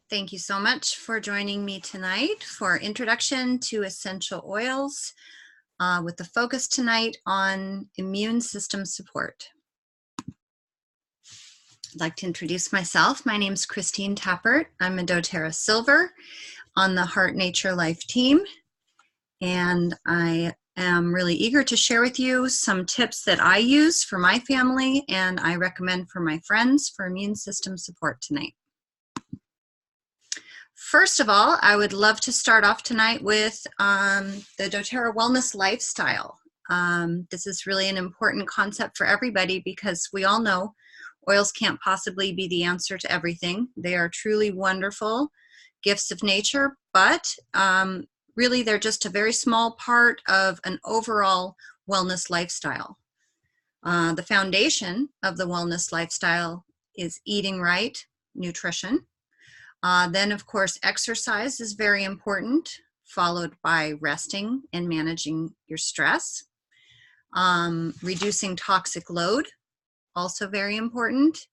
Thank you so much for joining me tonight for Introduction to Essential Oils with the focus tonight on immune system support. I'd like to introduce myself. My name is Christine Tapert. I'm a doTERRA Silver on the Heart Nature Life team, and I am really eager to share with you some tips that I use for my family and I recommend for my friends for immune system support tonight. First of all, I would love to start off tonight with the doTERRA Wellness Lifestyle. This is really an important concept for everybody because we all know oils can't possibly be the answer to everything. They are truly wonderful gifts of nature, but really they're just a very small part of an overall wellness lifestyle. The foundation of the wellness lifestyle is eating right, nutrition. Then, of course, exercise is very important, followed by resting and managing your stress. Reducing toxic load, also very important.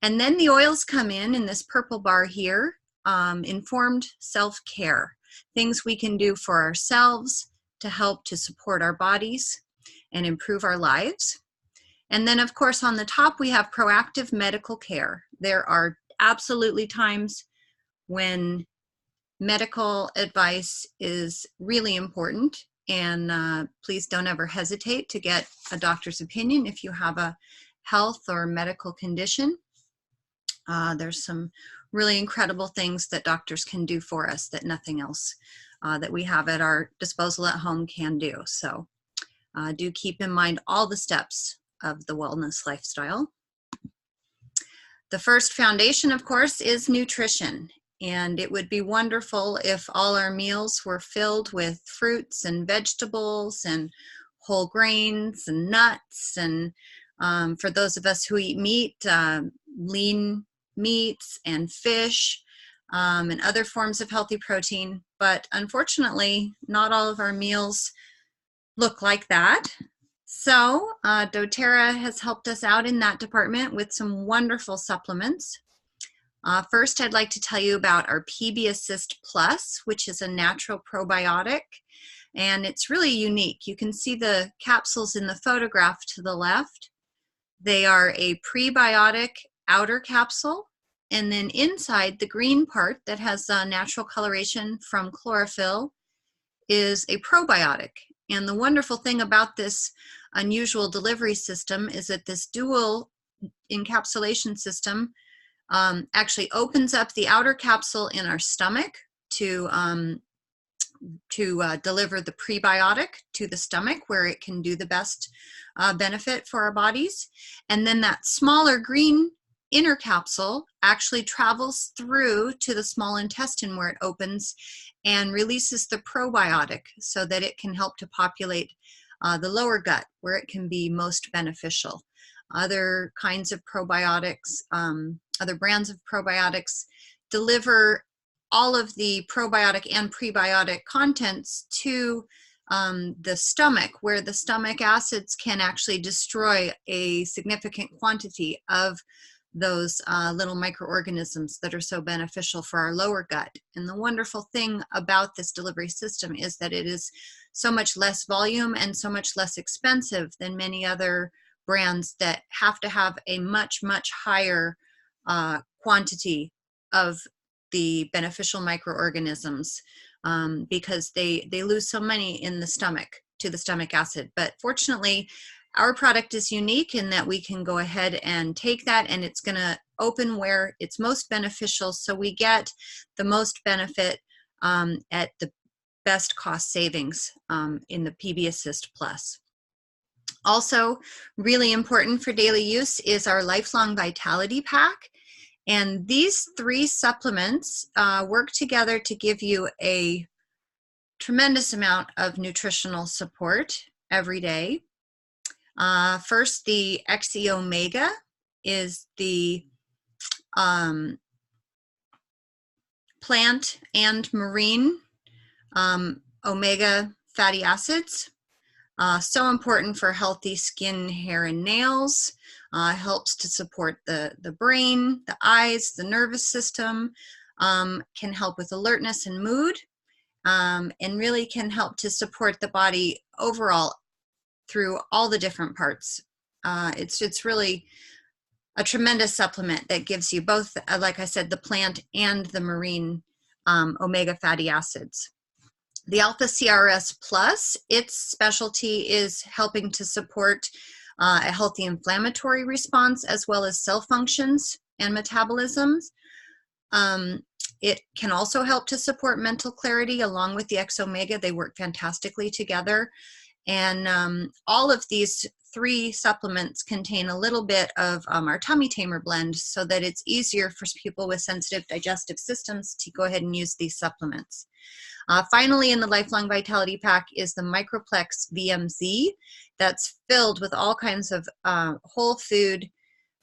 And then the oils come in this purple bar here, informed self-care, things we can do for ourselves to help to support our bodies and improve our lives. And then, of course, on the top, we have proactive medical care. There are absolutely times when medical advice is really important, and please don't ever hesitate to get a doctor's opinion if you have a health or medical condition. There's some really incredible things that doctors can do for us that nothing else that we have at our disposal at home can do. So do keep in mind all the steps of the wellness lifestyle. The first foundation, of course, is nutrition. And it would be wonderful if all our meals were filled with fruits and vegetables and whole grains and nuts. And for those of us who eat meat, lean meats and fish and other forms of healthy protein. But unfortunately, not all of our meals look like that. So doTERRA has helped us out in that department with some wonderful supplements. First, I'd like to tell you about our PB Assist Plus, which is a natural probiotic, and it's really unique. You can see the capsules in the photograph to the left. They are a prebiotic outer capsule, and then inside the green part that has natural coloration from chlorophyll is a probiotic. And the wonderful thing about this unusual delivery system is that this dual encapsulation system actually opens up the outer capsule in our stomach to deliver the prebiotic to the stomach where it can do the best benefit for our bodies. And then that smaller green inner capsule actually travels through to the small intestine where it opens and releases the probiotic so that it can help to populate the lower gut where it can be most beneficial. Other kinds of probiotics, other brands of probiotics deliver all of the probiotic and prebiotic contents to the stomach, where the stomach acids can actually destroy a significant quantity of those little microorganisms that are so beneficial for our lower gut. And the wonderful thing about this delivery system is that it is so much less volume and so much less expensive than many other brands that have to have a much, much higher quantity of the beneficial microorganisms because they lose so many in the stomach to the stomach acid. But fortunately, our product is unique in that we can go ahead and take that and it's going to open where it's most beneficial, so we get the most benefit at the best cost savings in the PB Assist Plus. Also, really important for daily use is our Lifelong Vitality Pack. And these three supplements work together to give you a tremendous amount of nutritional support every day. First, the XE Omega is the plant and marine omega fatty acids. So important for healthy skin, hair, and nails. Helps to support the brain, the eyes, the nervous system, can help with alertness and mood, and really can help to support the body overall through all the different parts. It's really a tremendous supplement that gives you both, like I said, the plant and the marine omega fatty acids. The Alpha CRS Plus, its specialty is helping to support a healthy inflammatory response as well as cell functions and metabolisms. It can also help to support mental clarity along with the X-Omega. They work fantastically together. And all of these 3 supplements contain a little bit of our tummy tamer blend so that it's easier for people with sensitive digestive systems to go ahead and use these supplements. Finally, in the Lifelong Vitality Pack is the Microplex VMZ that's filled with all kinds of whole food,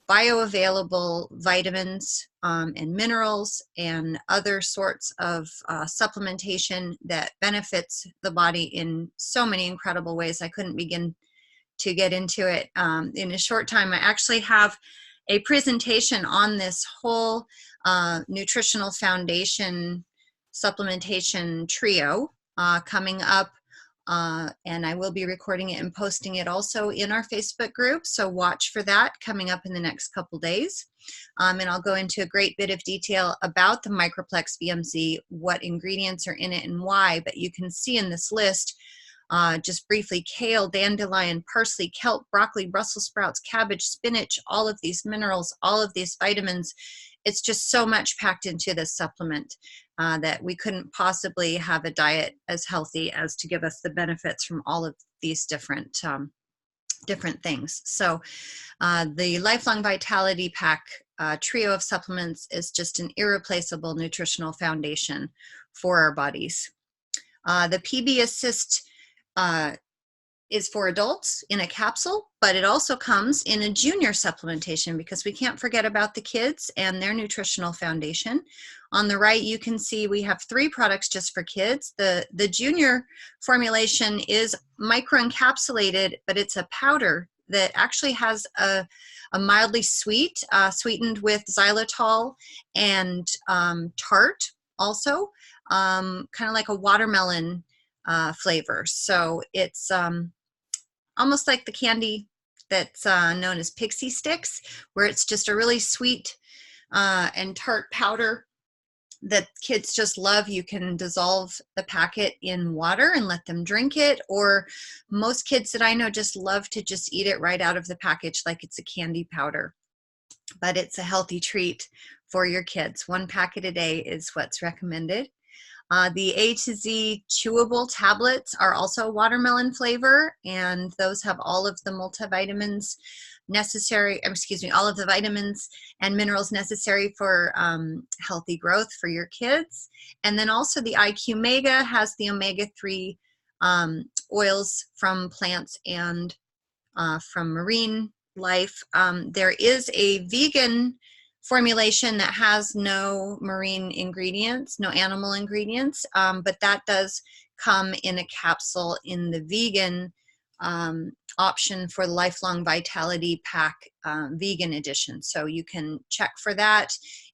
bioavailable vitamins and minerals and other sorts of supplementation that benefits the body in so many incredible ways. I couldn't begin to get into it in a short time. I actually have a presentation on this whole nutritional foundation supplementation trio coming up, and I will be recording it and posting it also in our Facebook group, so watch for that coming up in the next couple days. And I'll go into a great bit of detail about the Microplex VMZ, what ingredients are in it and why, but you can see in this list just briefly: kale, dandelion, parsley, kelp, broccoli, Brussels sprouts, cabbage, spinach, all of these minerals, all of these vitamins. It's just so much packed into this supplement that we couldn't possibly have a diet as healthy as to give us the benefits from all of these different things. So the Lifelong Vitality Pack trio of supplements is just an irreplaceable nutritional foundation for our bodies. The PB Assist is for adults in a capsule, but it also comes in a junior supplementation because we can't forget about the kids and their nutritional foundation. On the right, you can see we have 3 products just for kids. The junior formulation is microencapsulated, but it's a powder that actually has a mildly sweet, sweetened with xylitol and tart also, kind of like a watermelon flavor. So it's almost like the candy that's known as pixie sticks, where it's just a really sweet and tart powder that kids just love. You can dissolve the packet in water and let them drink it, or most kids that I know just love to just eat it right out of the package like it's a candy powder. But it's a healthy treat for your kids. 1 packet a day is what's recommended. The A to Z chewable tablets are also watermelon flavor, and those have all of the multivitamins necessary, all of the vitamins and minerals necessary for healthy growth for your kids. And then also the IQ Mega has the omega-3 oils from plants and from marine life. There is a vegan formulation that has no marine ingredients, no animal ingredients, but that does come in a capsule in the vegan option for the Lifelong Vitality Pack vegan edition. So you can check for that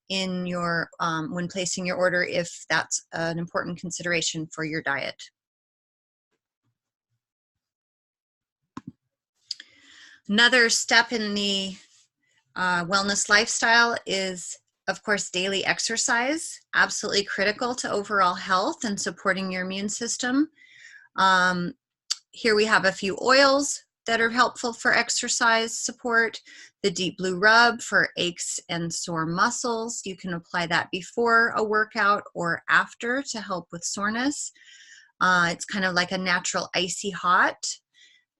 in your when placing your order if that's an important consideration for your diet. Another step in the wellness lifestyle is, of course, daily exercise. Absolutely critical to overall health and supporting your immune system. Here we have a few oils that are helpful for exercise support. The Deep Blue Rub for aches and sore muscles. You can apply that before a workout or after to help with soreness. It's kind of like a natural icy hot.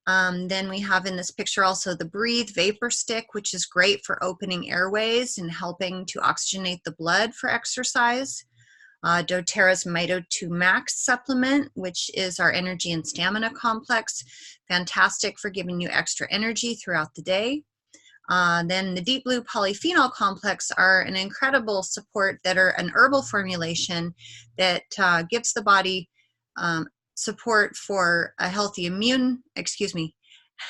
Then we have in this picture also the Breathe Vapor Stick, which is great for opening airways and helping to oxygenate the blood for exercise. doTERRA's Mito 2 Max supplement, which is our energy and stamina complex. Fantastic for giving you extra energy throughout the day. Then the Deep Blue Polyphenol Complex are an incredible support that are an herbal formulation that gives the body support for a healthy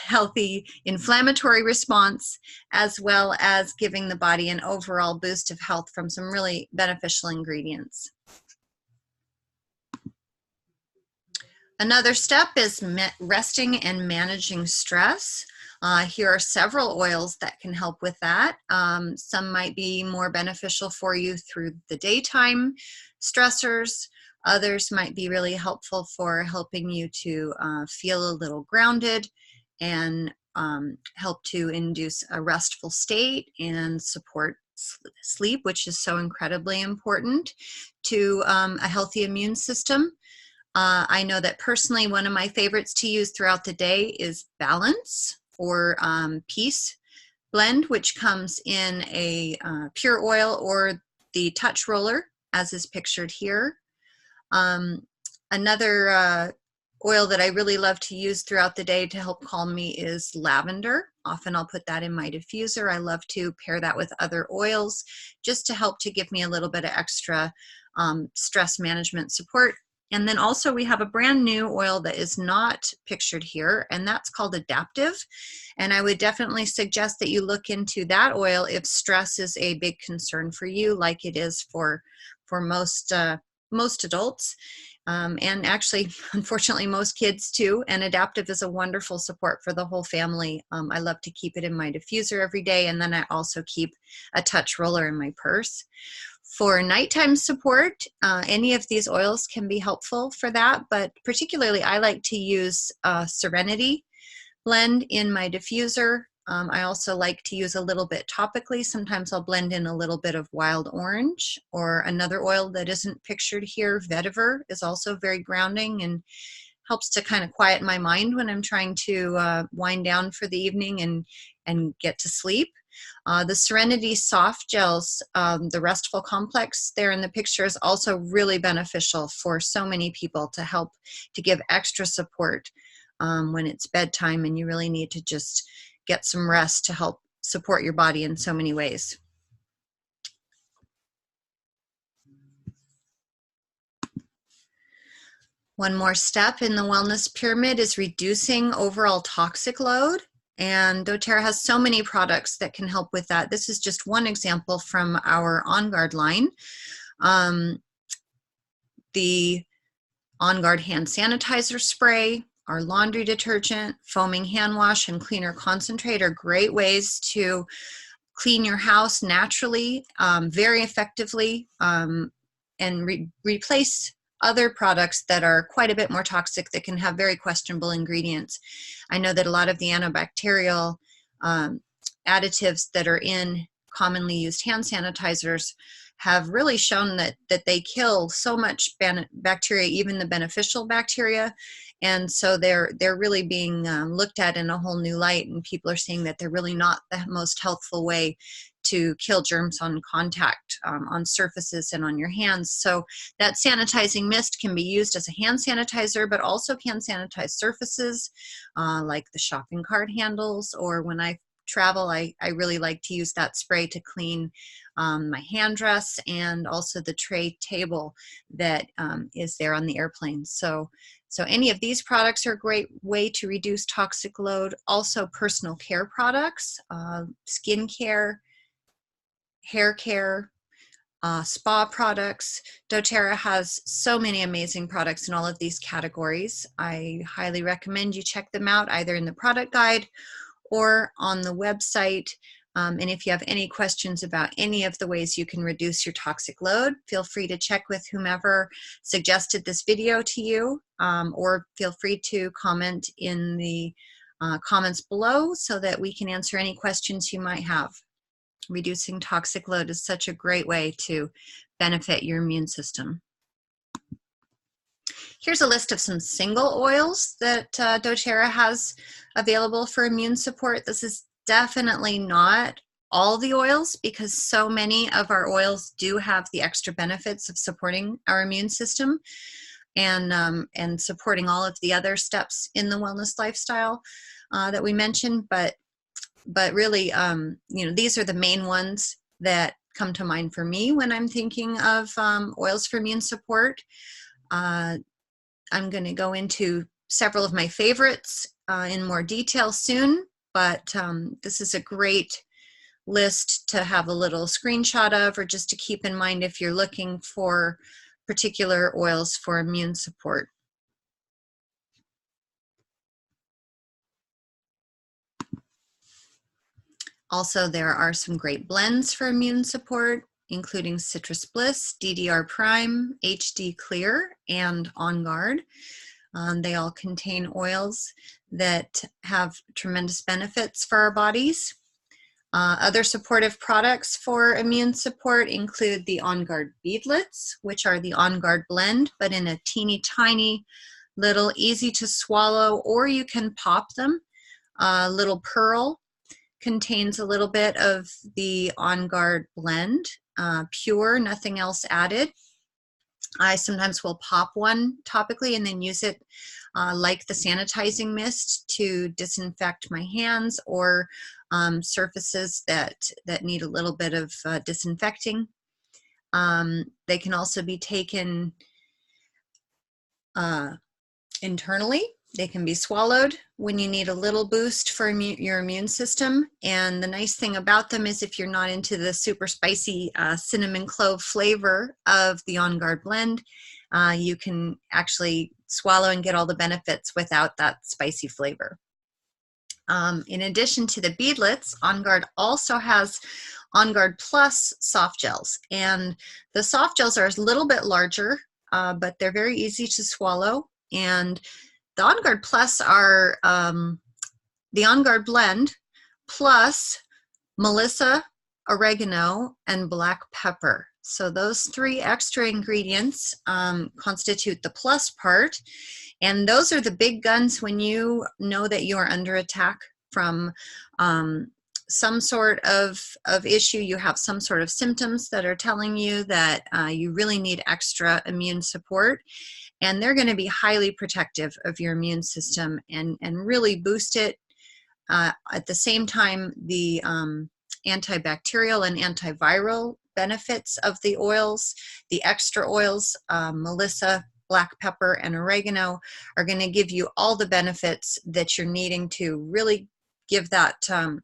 healthy inflammatory response, as well as giving the body an overall boost of health from some really beneficial ingredients. Another step is resting and managing stress. Here are several oils that can help with that. Some might be more beneficial for you through the daytime stressors. Others might be really helpful for helping you to feel a little grounded and help to induce a restful state and support sleep, which is so incredibly important to a healthy immune system. I know that personally one of my favorites to use throughout the day is Balance or Peace blend, which comes in a pure oil or the touch roller, as is pictured here. Another oil that I really love to use throughout the day to help calm me is lavender. Often I'll put that in my diffuser. I love to pair that with other oils just to help to give me a little bit of extra stress management support. And then also we have a brand new oil that is not pictured here, and that's called Adaptive. And I would definitely suggest that you look into that oil if stress is a big concern for you, like it is for most adults. And actually, unfortunately, most kids too. And Adaptive is a wonderful support for the whole family. I love to keep it in my diffuser every day, and then I also keep a touch roller in my purse. For nighttime support, any of these oils can be helpful for that, but particularly I like to use Serenity blend in my diffuser. I also like to use a little bit topically. Sometimes I'll blend in a little bit of wild orange, or another oil that isn't pictured here, Vetiver, is also very grounding and helps to kind of quiet my mind when I'm trying to wind down for the evening and get to sleep. The Serenity soft gels, the restful complex there in the picture, is also really beneficial for so many people to help to give extra support when it's bedtime and you really need to just get some rest to help support your body in so many ways. One more step in the wellness pyramid is reducing overall toxic load. And doTERRA has so many products that can help with that. This is just one example from our On Guard line. The On Guard hand sanitizer spray, our laundry detergent, foaming hand wash, and cleaner concentrate are great ways to clean your house naturally, very effectively, and replace other products that are quite a bit more toxic that can have very questionable ingredients. I know that a lot of the antibacterial additives that are in commonly used hand sanitizers have really shown that they kill so much bacteria, even the beneficial bacteria. And so they're really being looked at in a whole new light, and people are seeing that they're really not the most healthful way to kill germs on contact, on surfaces and on your hands. So that sanitizing mist can be used as a hand sanitizer, but also can sanitize surfaces like the shopping cart handles, or when I travel, I really like to use that spray to clean my hand dress and also the tray table that is there on the airplane. So any of these products are a great way to reduce toxic load. Also personal care products, skin care, hair care, spa products. doTERRA has so many amazing products in all of these categories. I highly recommend you check them out either in the product guide or on the website. And if you have any questions about any of the ways you can reduce your toxic load, feel free to check with whomever suggested this video to you, or feel free to comment in the comments below so that we can answer any questions you might have. Reducing toxic load is such a great way to benefit your immune system. Here's a list of some single oils that doTERRA has available for immune support. This is definitely not all the oils, because so many of our oils do have the extra benefits of supporting our immune system and supporting all of the other steps in the wellness lifestyle that we mentioned. But really, you know, these are the main ones that come to mind for me when I'm thinking of oils for immune support. I'm going to go into several of my favorites in more detail soon, but this is a great list to have a little screenshot of, or just to keep in mind if you're looking for particular oils for immune support. Also, there are some great blends for immune support, including Citrus Bliss, DDR Prime, HD Clear, and On Guard. They all contain oils that have tremendous benefits for our bodies. Other supportive products for immune support include the On Guard beadlets, which are the On Guard blend, but in a teeny tiny little, easy to swallow, or you can pop them. Little pearl contains a little bit of the On Guard blend, pure, nothing else added. I sometimes will pop one topically and then use it like the sanitizing mist to disinfect my hands or surfaces that need a little bit of disinfecting. They can also be taken internally. They can be swallowed when you need a little boost for your immune system. And the nice thing about them is if you're not into the super spicy cinnamon clove flavor of the On Guard blend, you can actually swallow and get all the benefits without that spicy flavor. In addition to the beadlets, On Guard also has On Guard Plus soft gels. And the soft gels are a little bit larger, but they're very easy to swallow. And the On Guard Plus are the On Guard blend plus Melissa, oregano, and black pepper. So those 3 extra ingredients constitute the plus part. And those are the big guns when you know that you are under attack from some sort of issue. You have some sort of symptoms that are telling you that you really need extra immune support. And they're going to be highly protective of your immune system and really boost it. At the same time, the antibacterial and antiviral benefits of the oils, the extra oils, Melissa, black pepper, and oregano, are going to give you all the benefits that you're needing to really give that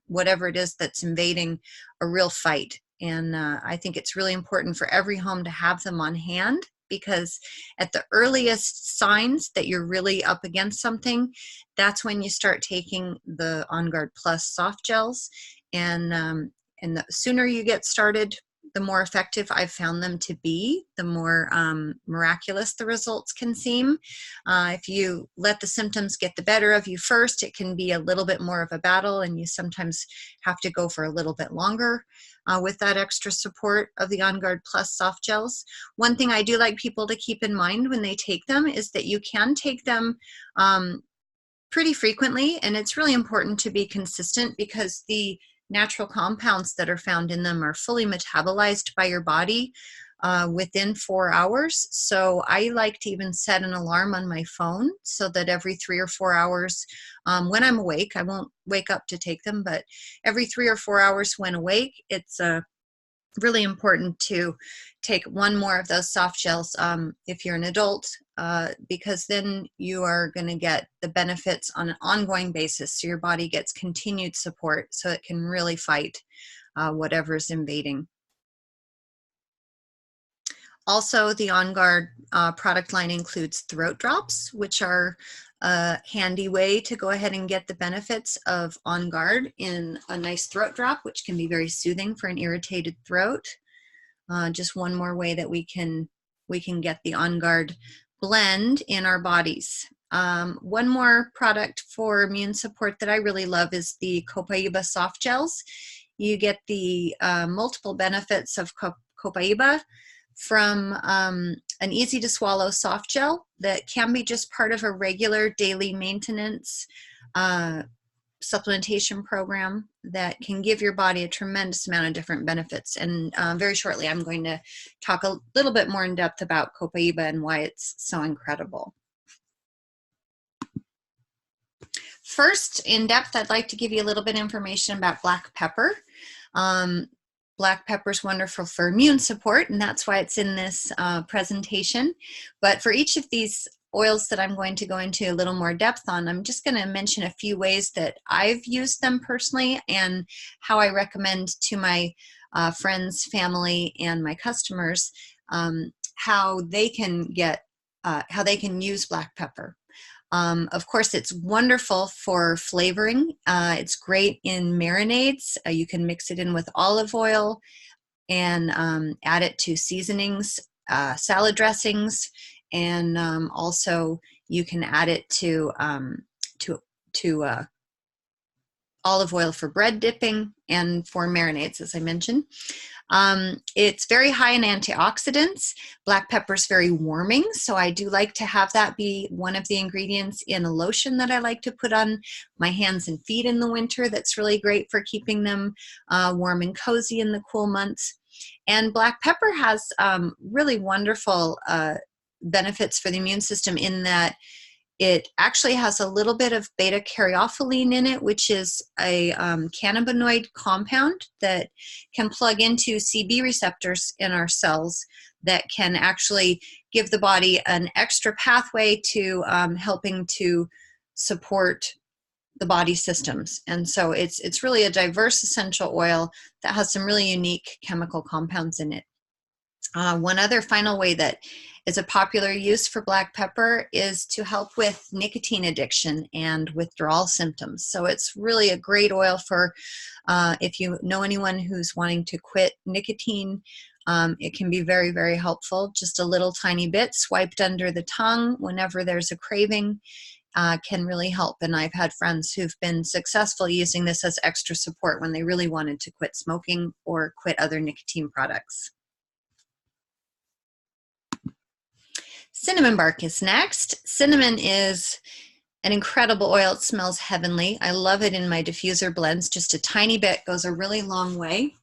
whatever it is that's invading a real fight. And I think it's really important for every home to have them on hand, because at the earliest signs that you're really up against something, that's when you start taking the On Guard Plus soft gels. And the sooner you get started, the more effective I've found them to be, the more miraculous the results can seem. If you let the symptoms get the better of you first, it can be a little bit more of a battle, and you sometimes have to go for a little bit longer with that extra support of the On Guard Plus soft gels. One thing I do like people to keep in mind when they take them is that you can take them pretty frequently, and it's really important to be consistent, because the natural compounds that are found in them are fully metabolized by your body within 4 hours. So I like to even set an alarm on my phone so that every 3 or 4 hours when I'm awake, I won't wake up to take them, but every 3 or 4 hours when awake, it's really important to take one more of those soft gels if you're an adult, because then you are going to get the benefits on an ongoing basis. So your body gets continued support so it can really fight whatever's invading. Also, the On Guard product line includes throat drops, which are a handy way to go ahead and get the benefits of On Guard in a nice throat drop, which can be very soothing for an irritated throat. Just one more way that we can get the On Guard blend in our bodies. One more product for immune support that I really love is the Copaiba soft gels. You get the multiple benefits of Copaiba from an easy to swallow soft gel that can be just part of a regular daily maintenance supplementation program that can give your body a tremendous amount of different benefits. And very shortly, I'm going to talk a little bit more in depth about Copaiba and why it's so incredible. First, in depth, I'd like to give you a little bit of information about black pepper. Black pepper is wonderful for immune support, and that's why it's in this presentation. But for each of these oils that I'm going to go into a little more depth on, I'm just going to mention a few ways that I've used them personally and how I recommend to my friends, family, and my customers how they can use black pepper. Of course, it's wonderful for flavoring. It's great in marinades. You can mix it in with olive oil and add it to seasonings, salad dressings, and also you can add it to olive oil for bread dipping and for marinades, as I mentioned. It's very high in antioxidants. Black pepper is very warming, so I do like to have that be one of the ingredients in a lotion that I like to put on my hands and feet in the winter. That's really great for keeping them warm and cozy in the cool months. And black pepper has really wonderful benefits for the immune system in that it actually has a little bit of beta caryophyllene in it, which is a cannabinoid compound that can plug into CB receptors in our cells that can actually give the body an extra pathway to helping to support the body systems. And so it's really a diverse essential oil that has some really unique chemical compounds in it. One other final way that is a popular use for black pepper is to help with nicotine addiction and withdrawal symptoms. So it's really a great oil for if you know anyone who's wanting to quit nicotine. It can be very, very helpful. Just a little tiny bit swiped under the tongue whenever there's a craving can really help. And I've had friends who've been successful using this as extra support when they really wanted to quit smoking or quit other nicotine products. Cinnamon bark is next. Cinnamon is an incredible oil. It smells heavenly. I love it in my diffuser blends. Just a tiny bit goes a really long way.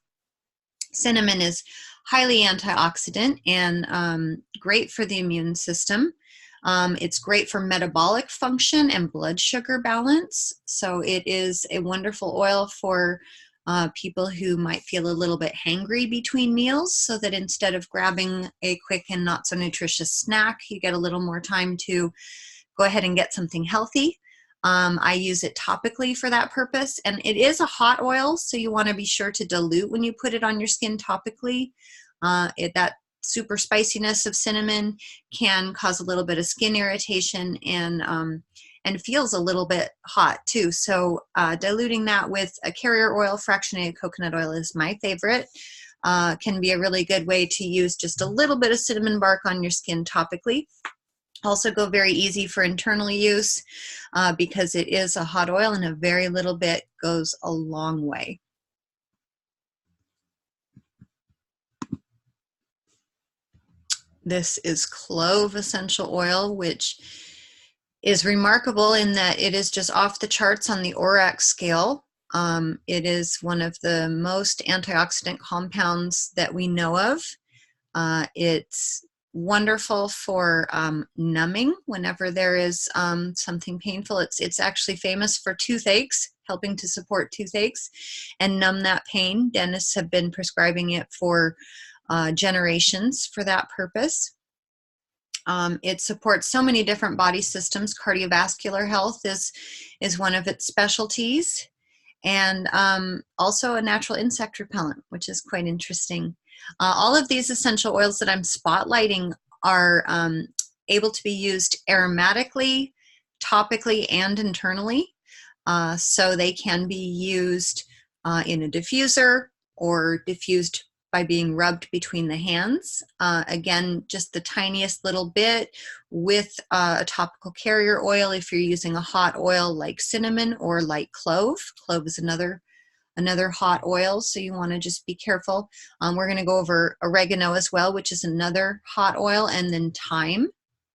Cinnamon is highly antioxidant and great for the immune system. It's great for metabolic function and blood sugar balance. So it is a wonderful oil for people who might feel a little bit hangry between meals, so that instead of grabbing a quick and not so nutritious snack, you get a little more time to go ahead and get something healthy. I use it topically for that purpose, and it is a hot oil, so you want to be sure to dilute when you put it on your skin topically. That super spiciness of cinnamon can cause a little bit of skin irritation and feels a little bit hot too. So diluting that with a carrier oil, fractionated coconut oil is my favorite. Can be a really good way to use just a little bit of cinnamon bark on your skin topically. Also go very easy for internal use because it is a hot oil and a very little bit goes a long way. This is clove essential oil, which is remarkable in that it is just off the charts on the ORAC scale. It is one of the most antioxidant compounds that we know of. It's wonderful for numbing whenever there is something painful. It's actually famous for toothaches, helping to support toothaches and numb that pain. Dentists have been prescribing it for generations for that purpose. It supports so many different body systems. Cardiovascular health is one of its specialties, and also a natural insect repellent, which is quite interesting. All of these essential oils that I'm spotlighting are able to be used aromatically, topically, and internally. So they can be used in a diffuser or diffused by being rubbed between the hands. Again, just the tiniest little bit with a topical carrier oil if you're using a hot oil like cinnamon or like clove. Clove is another hot oil, so you want to just be careful. We're going to go over oregano as well, which is another hot oil, and then thyme,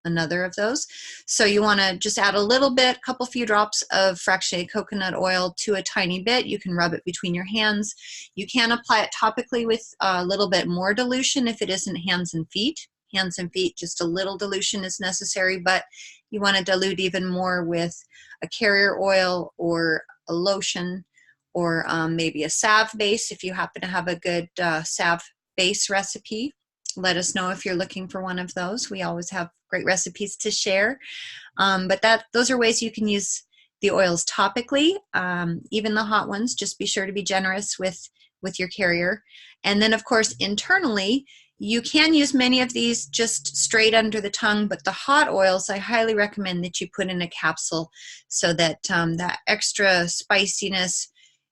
another of those. So you want to just add a little bit, a couple few drops of fractionated coconut oil to a tiny bit. You can rub it between your hands. You can apply it topically with a little bit more dilution if it isn't hands and feet. Hands and feet, just a little dilution is necessary, but you want to dilute even more with a carrier oil or a lotion, or maybe a salve base if you happen to have a good salve base recipe. Let us know if you're looking for one of those. We always have great recipes to share. But those are ways you can use the oils topically, even the hot ones. Just be sure to be generous with your carrier. And then, of course, internally, you can use many of these just straight under the tongue, but the hot oils, I highly recommend that you put in a capsule so that that extra spiciness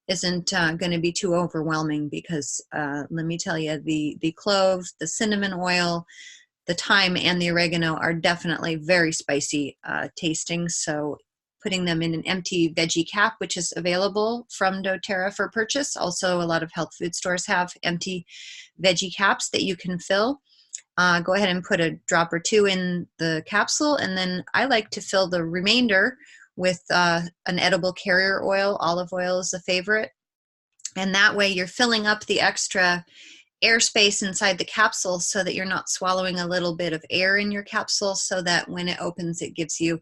isn't going to be too overwhelming, because let me tell you, the clove, the cinnamon oil, the thyme, and the oregano are definitely very spicy tasting. So putting them in an empty veggie cap, which is available from doTERRA for purchase. Also, a lot of health food stores have empty veggie caps that you can fill. Go ahead and put a drop or two in the capsule, and then I like to fill the remainder with an edible carrier oil. Olive oil is a favorite. And that way you're filling up the extra airspace inside the capsule so that you're not swallowing a little bit of air in your capsule, so that when it opens, it gives you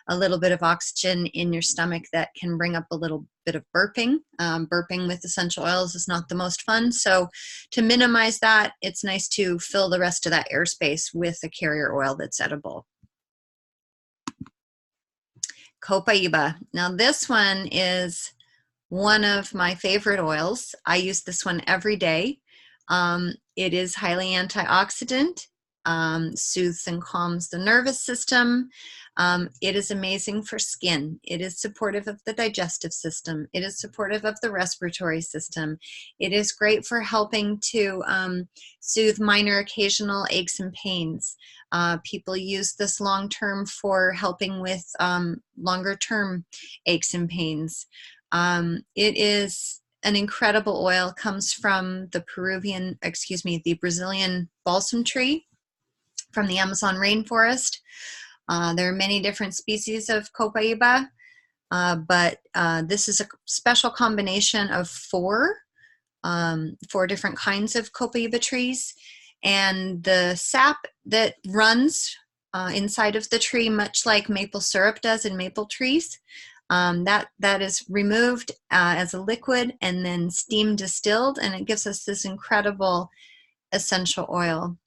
a little bit of oxygen in your stomach that can bring up a little bit of burping. Burping with essential oils is not the most fun. So to minimize that, it's nice to fill the rest of that airspace with a carrier oil that's edible. Copaiba. Now this one is one of my favorite oils. I use this one every day. It is highly antioxidant, soothes and calms the nervous system. It is amazing for skin. It is supportive of the digestive system. It is supportive of the respiratory system. It is great for helping to soothe minor occasional aches and pains. People use this long-term for helping with longer-term aches and pains. It is an incredible oil. Comes from the the Brazilian balsam tree from the Amazon rainforest. There are many different species of Copaiba, but this is a special combination of four different kinds of Copaiba trees, and the sap that runs inside of the tree, much like maple syrup does in maple trees, that is removed as a liquid and then steam distilled, and it gives us this incredible essential oil.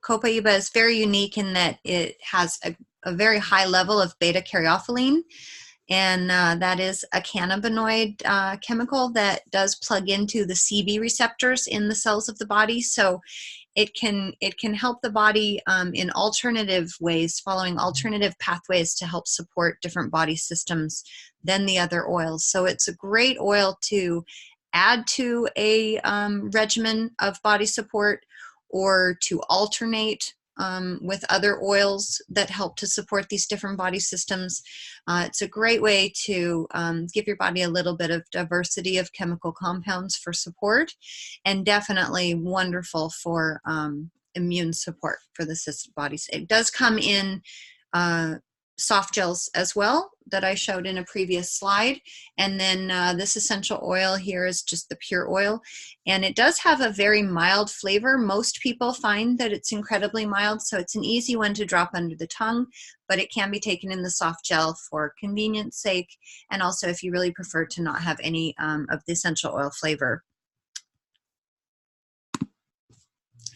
Copaiba is very unique in that it has a very high level of beta caryophyllene, and that is a cannabinoid chemical that does plug into the CB receptors in the cells of the body. So it can help the body in alternative ways, following alternative pathways to help support different body systems than the other oils. So it's a great oil to add to a regimen of body support, or to alternate with other oils that help to support these different body systems. It's a great way to give your body a little bit of diversity of chemical compounds for support, and definitely wonderful for immune support for the body. It does come in soft gels as well that I showed in a previous slide. And then this essential oil here is just the pure oil. And it does have a very mild flavor. Most people find that it's incredibly mild, so it's an easy one to drop under the tongue, but it can be taken in the soft gel for convenience sake, and also if you really prefer to not have any of the essential oil flavor.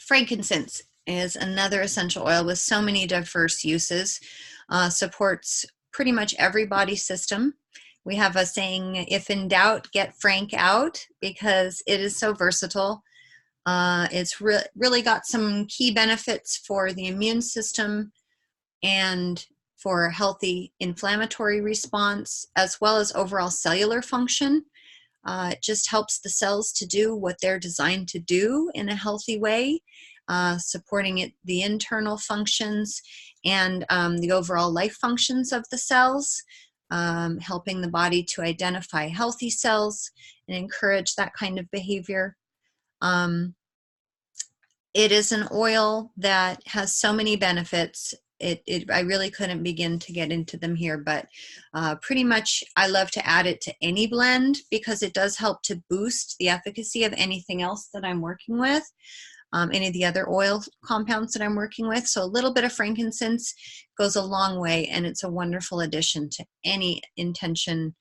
Frankincense is another essential oil with so many diverse uses. Supports pretty much every body system. We have a saying, if in doubt, get Frank out, because it is so versatile. It's really got some key benefits for the immune system and for healthy inflammatory response, as well as overall cellular function. It just helps the cells to do what they're designed to do in a healthy way, supporting the internal functions and the overall life functions of the cells, helping the body to identify healthy cells and encourage that kind of behavior. It is an oil that has so many benefits. I really couldn't begin to get into them here, but pretty much I love to add it to any blend because it does help to boost the efficacy of anything else that I'm working with, any of the other oil compounds that I'm working with. So a little bit of frankincense goes a long way, and it's a wonderful addition to any intention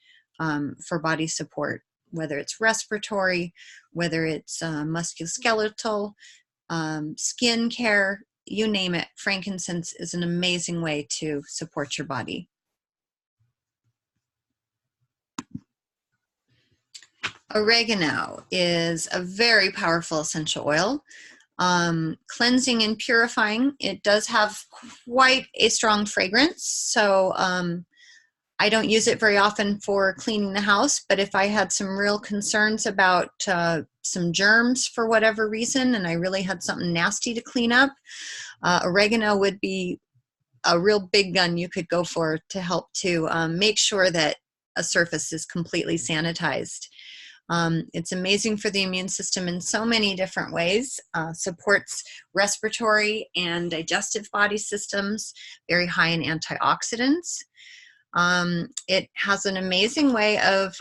for body support, whether it's respiratory, whether it's musculoskeletal, skin care. you name it, frankincense is an amazing way to support your body. Oregano is a very powerful essential oil. Cleansing and purifying. It does have quite a strong fragrance, so I don't use it very often for cleaning the house, but if I had some real concerns about some germs for whatever reason, and I really had something nasty to clean up, oregano would be a real big gun you could go for to help to make sure that a surface is completely sanitized. It's amazing for the immune system in so many different ways. Supports respiratory and digestive body systems, very high in antioxidants. It has an amazing way of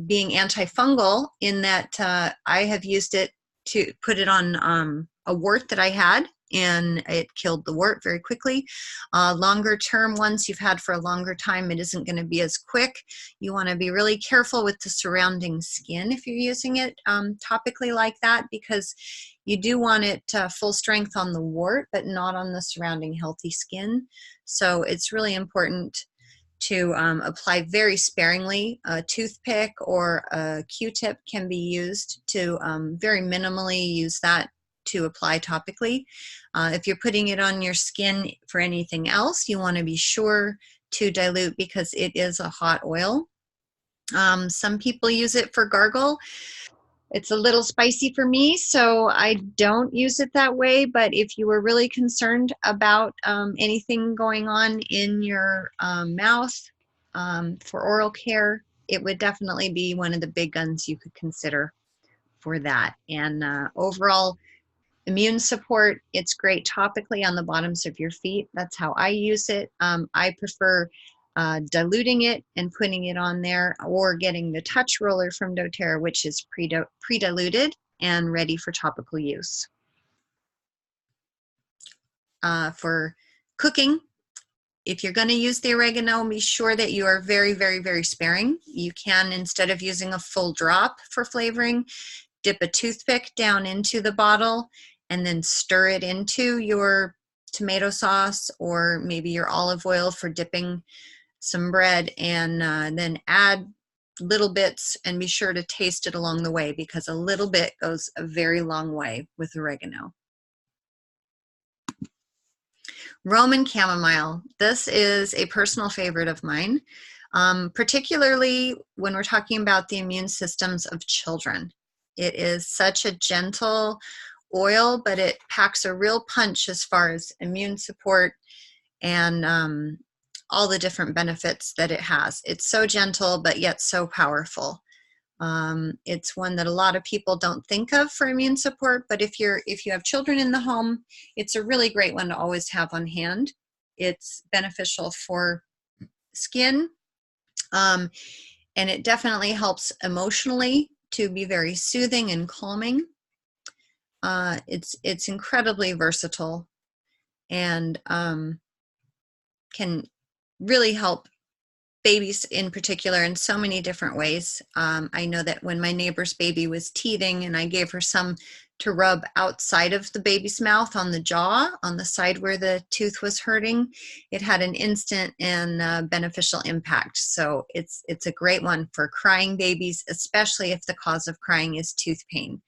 being antifungal in that I have used it to put it on a wart that I had, and it killed the wart very quickly. Longer term ones you've had for a longer time, it isn't going to be as quick. You want to be really careful with the surrounding skin if you're using it topically like that, because you do want it full strength on the wart, but not on the surrounding healthy skin. So it's really important to apply very sparingly. A toothpick or a Q-tip can be used to very minimally use that to apply topically. If you're putting it on your skin for anything else, you want to be sure to dilute because it is a hot oil. Some people use it for gargle. It's a little spicy for me, so I don't use it that way, but if you were really concerned about anything going on in your mouth for oral care, it would definitely be one of the big guns you could consider for that. And overall immune support, it's great topically on the bottoms of your feet. That's how I use it. I prefer diluting it and putting it on there, or getting the touch roller from doTERRA, which is pre-diluted and ready for topical use. For cooking, if you're going to use the oregano, be sure that you are very, very, very sparing. You can, instead of using a full drop for flavoring, dip a toothpick down into the bottle and then stir it into your tomato sauce or maybe your olive oil for dipping some bread, and then add little bits and be sure to taste it along the way, because a little bit goes a very long way with oregano. Roman chamomile. This is a personal favorite of mine, particularly when we're talking about the immune systems of children. It is such a gentle oil, but it packs a real punch as far as immune support and all the different benefits that it has. It's so gentle, but yet so powerful. It's one that a lot of people don't think of for immune support, but if you have children in the home, it's a really great one to always have on hand. It's beneficial for skin, and it definitely helps emotionally to be very soothing and calming. It's incredibly versatile and can really help babies in particular in so many different ways. I know that when my neighbor's baby was teething and I gave her some to rub outside of the baby's mouth on the jaw, on the side where the tooth was hurting, it had an instant and beneficial impact. So it's a great one for crying babies, especially if the cause of crying is tooth pain.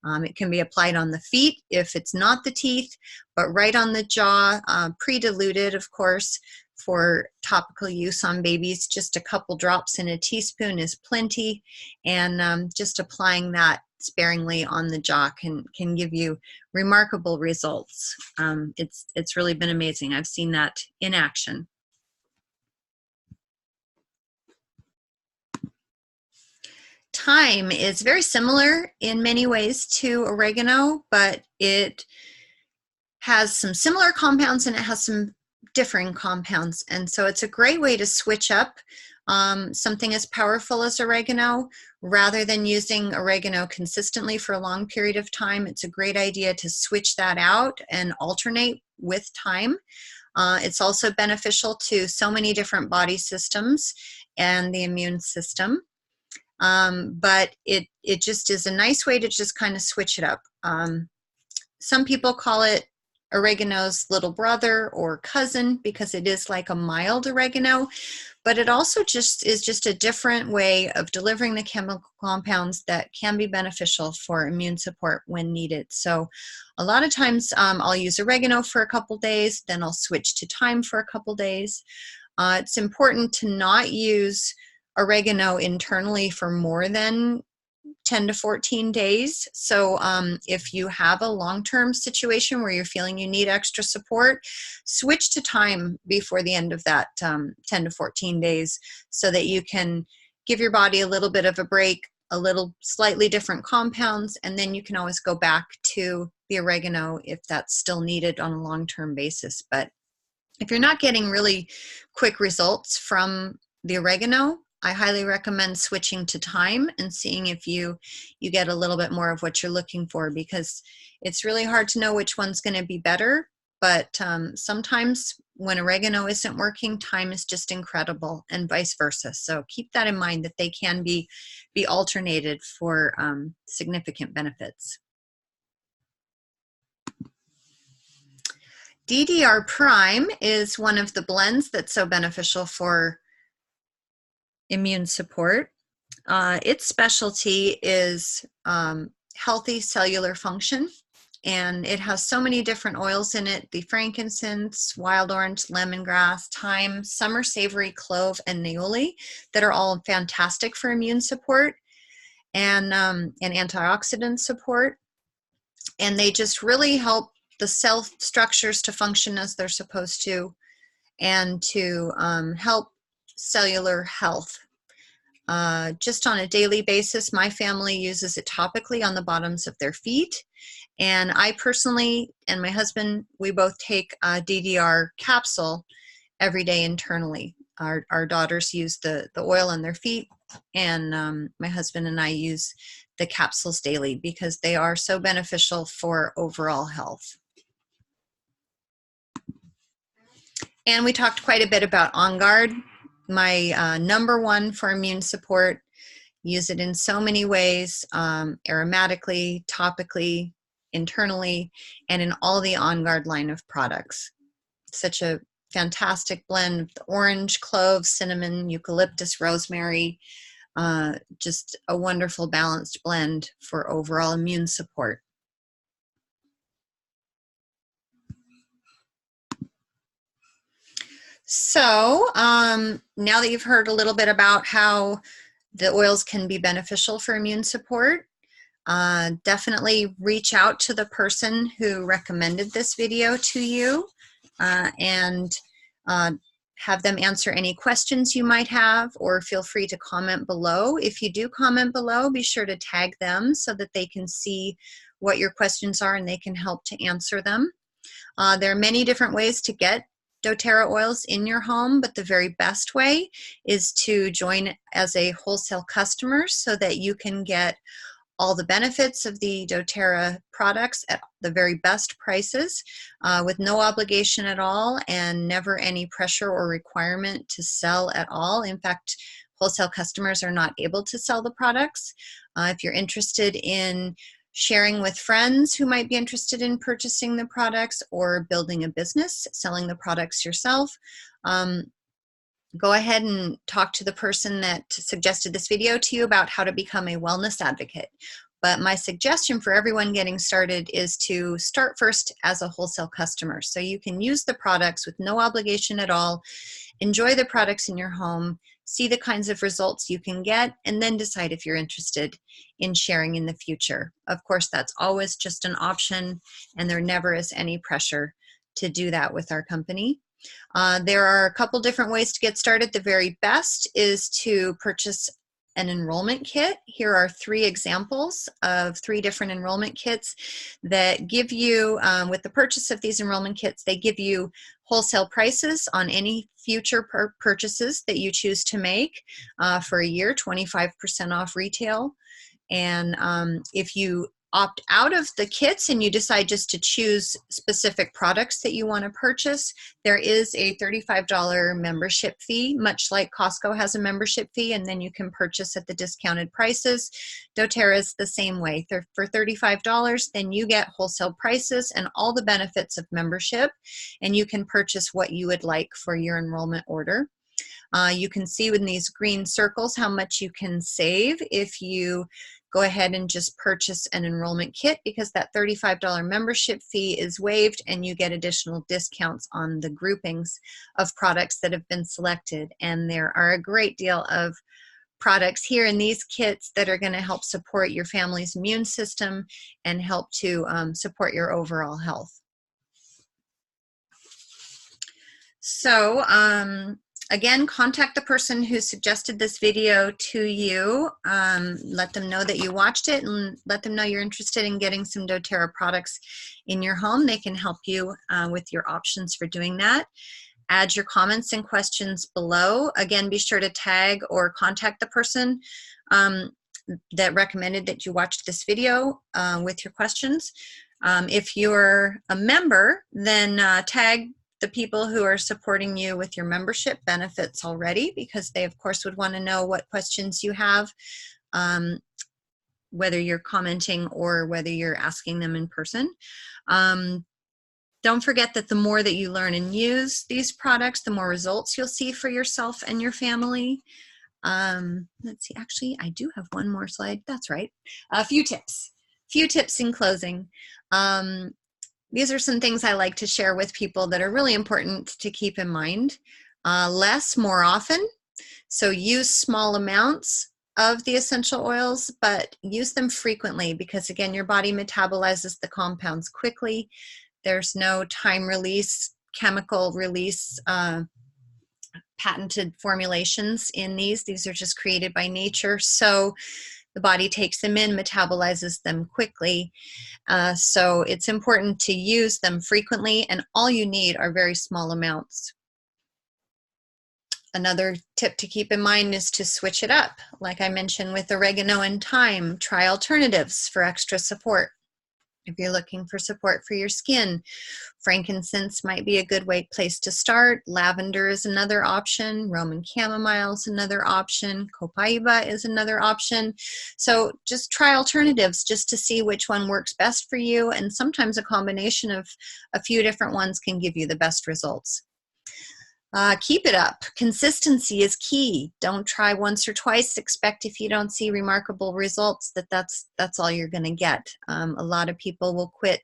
It can be applied on the feet if it's not the teeth, but right on the jaw, pre-diluted, of course, for topical use on babies. Just a couple drops in a teaspoon is plenty, and just applying that sparingly on the jaw can give you remarkable results. It's really been amazing. I've seen that in action. Thyme is very similar in many ways to oregano, but it has some similar compounds and it has some differing compounds. And so it's a great way to switch up something as powerful as oregano. Rather than using oregano consistently for a long period of time, it's a great idea to switch that out and alternate with thyme. It's also beneficial to so many different body systems and the immune system. But it just is a nice way to just kind of switch it up. Some people call it oregano's little brother or cousin because it is like a mild oregano, but it also is just a different way of delivering the chemical compounds that can be beneficial for immune support when needed. So a lot of times I'll use oregano for a couple days, then I'll switch to thyme for a couple days. It's important to not use oregano internally for more than 10 to 14 days. So if you have a long-term situation where you're feeling you need extra support, switch to thyme before the end of that 10 to 14 days so that you can give your body a little bit of a break, a little slightly different compounds, and then you can always go back to the oregano if that's still needed on a long-term basis. But if you're not getting really quick results from the oregano, I highly recommend switching to thyme and seeing if you get a little bit more of what you're looking for, because it's really hard to know which one's going to be better. But sometimes when oregano isn't working, thyme is just incredible, and vice versa. So keep that in mind, that they can be alternated for significant benefits. DDR Prime is one of the blends that's so beneficial for immune support. Its specialty is healthy cellular function, and it has so many different oils in it: the frankincense, wild orange, lemongrass, thyme, summer savory, clove, and neoli, that are all fantastic for immune support and antioxidant support. And they just really help the cell structures to function as they're supposed to, and to help cellular health. Just on a daily basis, my family uses it topically on the bottoms of their feet. And I personally, and my husband, we both take a DDR capsule every day internally. Our daughters use the oil on their feet, and my husband and I use the capsules daily because they are so beneficial for overall health. And we talked quite a bit about On Guard, my #1 for immune support. Use it in so many ways, aromatically, topically, internally, and in all the On Guard line of products. Such a fantastic blend of the orange, clove, cinnamon, eucalyptus, rosemary, just a wonderful balanced blend for overall immune support. So now that you've heard a little bit about how the oils can be beneficial for immune support, definitely reach out to the person who recommended this video to you and have them answer any questions you might have, or feel free to comment below. If you do comment below, be sure to tag them so that they can see what your questions are and they can help to answer them. There are many different ways to get doTERRA oils in your home, but the very best way is to join as a wholesale customer so that you can get all the benefits of the doTERRA products at the very best prices, with no obligation at all and never any pressure or requirement to sell at all. In fact, wholesale customers are not able to sell the products. If you're interested in sharing with friends who might be interested in purchasing the products, or building a business selling the products yourself, go ahead and talk to the person that suggested this video to you about how to become a wellness advocate. But my suggestion for everyone getting started is to start first as a wholesale customer, so you can use the products with no obligation at all, enjoy the products in your home, see the kinds of results you can get, and then decide if you're interested in sharing in the future. Of course, that's always just an option, and there never is any pressure to do that with our company. There are a couple different ways to get started. The very best is to purchase an enrollment kit. Here are 3 examples of 3 different enrollment kits that give you, with the purchase of these enrollment kits, they give you wholesale prices on any future purchases that you choose to make for a year, 25% off retail. And if you opt out of the kits and you decide just to choose specific products that you want to purchase, there is a $35 membership fee, much like Costco has a membership fee, and then you can purchase at the discounted prices. doTERRA is the same way. For $35, then you get wholesale prices and all the benefits of membership, and you can purchase what you would like for your enrollment order. You can see in these green circles how much you can save if you go ahead and just purchase an enrollment kit, because that $35 membership fee is waived and you get additional discounts on the groupings of products that have been selected. And there are a great deal of products here in these kits that are going to help support your family's immune system and help to support your overall health. So, again, contact the person who suggested this video to you. Let them know that you watched it and let them know you're interested in getting some doTERRA products in your home. They can help you with your options for doing that. Add your comments and questions below. Again, be sure to tag or contact the person that recommended that you watch this video with your questions. If you're a member, then tag the people who are supporting you with your membership benefits already, because they of course would want to know what questions you have, whether you're commenting or whether you're asking them in person. Don't forget that the more that you learn and use these products, the more results you'll see for yourself and your family. Let's see, actually I do have one more slide. That's right. A few tips in closing. These are some things I like to share with people that are really important to keep in mind. Less, more often. So use small amounts of the essential oils, but use them frequently, because again, your body metabolizes the compounds quickly. There's no time release, chemical release, patented formulations in these. These are just created by nature. So the body takes them in, metabolizes them quickly. So it's important to use them frequently, and all you need are very small amounts. Another tip to keep in mind is to switch it up. Like I mentioned with oregano and thyme, try alternatives for extra support. If you're looking for support for your skin, frankincense might be a good place to start. Lavender is another option. Roman chamomile is another option. Copaiba is another option. So just try alternatives just to see which one works best for you. And sometimes a combination of a few different ones can give you the best results. Keep it up. Consistency is key. Don't try once or twice. Expect if you don't see remarkable results that's all you're going to get. A lot of people will quit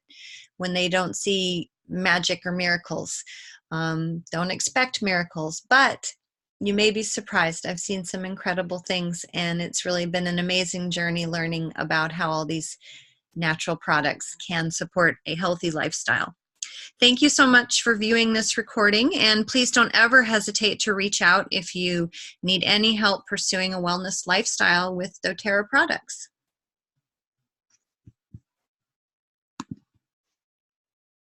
when they don't see magic or miracles. Don't expect miracles, but you may be surprised. I've seen some incredible things, and it's really been an amazing journey learning about how all these natural products can support a healthy lifestyle. Thank you so much for viewing this recording, and please don't ever hesitate to reach out if you need any help pursuing a wellness lifestyle with doTERRA products.